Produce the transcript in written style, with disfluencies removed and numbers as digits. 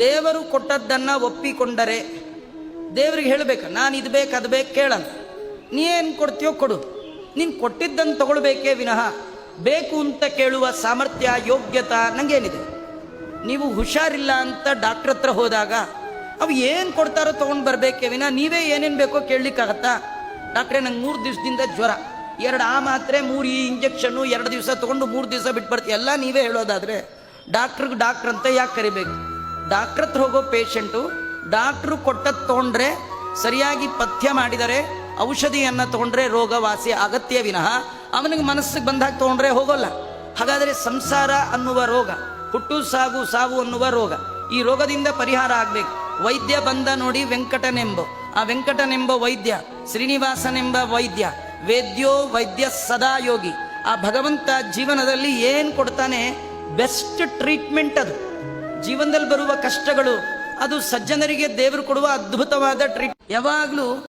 ದೇವರು ಕೊಟ್ಟದ್ದನ್ನು ಒಪ್ಪಿಕೊಂಡರೆ ದೇವರಿಗೆ ಹೇಳಬೇಕು, ನಾನು ಇದು ಬೇಕು ಅದು ಬೇಕು ಕೇಳಲ್ಲ. ನೀ ಏನು ಕೊಡ್ತೀಯೋ ಕೊಡು, ನೀನು ಕೊಟ್ಟಿದ್ದನ್ನು ತಗೊಳ್ಬೇಕೇ ವಿನಃ ಬೇಕು ಅಂತ ಕೇಳುವ ಸಾಮರ್ಥ್ಯ ಯೋಗ್ಯತಾ ನನಗೇನಿದೆ? ನೀವು ಹುಷಾರಿಲ್ಲ ಅಂತ ಡಾಕ್ಟ್ರ್ ಹತ್ರ ಹೋದಾಗ ಅವು ಏನು ಕೊಡ್ತಾರೋ ತೊಗೊಂಡು ಬರಬೇಕೇ ವಿನಃ ನೀವೇ ಏನೇನು ಬೇಕೋ ಕೇಳಲಿಕ್ಕಾಗತ್ತಾ? ಡಾಕ್ಟ್ರೇ ನಂಗೆ 3 ದಿವಸದಿಂದ ಜ್ವರ, 2 ಆ ಮಾತ್ರೆ 3 ಈ ಇಂಜೆಕ್ಷನ್ನು 2 ದಿವಸ ತೊಗೊಂಡು 3 ದಿವಸ ಬಿಟ್ಟು ಬರ್ತೀವಿ ಎಲ್ಲ ನೀವೇ ಹೇಳೋದಾದರೆ ಡಾಕ್ಟ್ರಿಗೆ ಡಾಕ್ಟ್ರ್ ಅಂತ ಯಾಕೆ ಕರಿಬೇಕು? ಡಾಕ್ಟ್ರ್ ಹತ್ರ ಹೋಗೋ ಪೇಷಂಟು ಡಾಕ್ಟ್ರು ಕೊಟ್ಟದ್ದು ತೊಗೊಂಡ್ರೆ ಸರಿಯಾಗಿ ಪಥ್ಯ ಮಾಡಿದರೆ ಔಷಧಿಯನ್ನು ತೊಗೊಂಡ್ರೆ ರೋಗ ವಾಸಿ ಅಗತ್ಯ ವಿನಃ ಅವನಿಗೆ ಮನಸ್ಸಿಗೆ ಬಂದಾಗ ತೊಗೊಂಡ್ರೆ ಹೋಗೋಲ್ಲ. ಹಾಗಾದರೆ ಸಂಸಾರ ಅನ್ನುವ ರೋಗ, ಹುಟ್ಟು ಸಾಗು ಸಾವು ಅನ್ನುವ ರೋಗ, ಈ ರೋಗದಿಂದ ಪರಿಹಾರ ಆಗಬೇಕು. ವೈದ್ಯ ಬಂದ ನೋಡಿ ವೆಂಕಟನೆಂಬ, ಆ ವೆಂಕಟನೆಂಬ ವೈದ್ಯ, ಶ್ರೀನಿವಾಸನೆಂಬ ವೈದ್ಯ, ವೇದ್ಯೋ ವೈದ್ಯ ಸದಾ ಯೋಗಿ. ಆ ಭಗವಂತ ಜೀವನದಲ್ಲಿ ಏನು ಕೊಡ್ತಾನೆ ಬೆಸ್ಟ್ ಟ್ರೀಟ್ಮೆಂಟ್. ಅದು ಜೀವನದಲ್ಲಿ ಬರುವ ಕಷ್ಟಗಳು, ಅದು ಸಜ್ಜನರಿಗೆ ದೇವರು ಕೊಡುವ ಅದ್ಭುತವಾದ ಟ್ರೀಟ್. ಯಾವಾಗಲೂ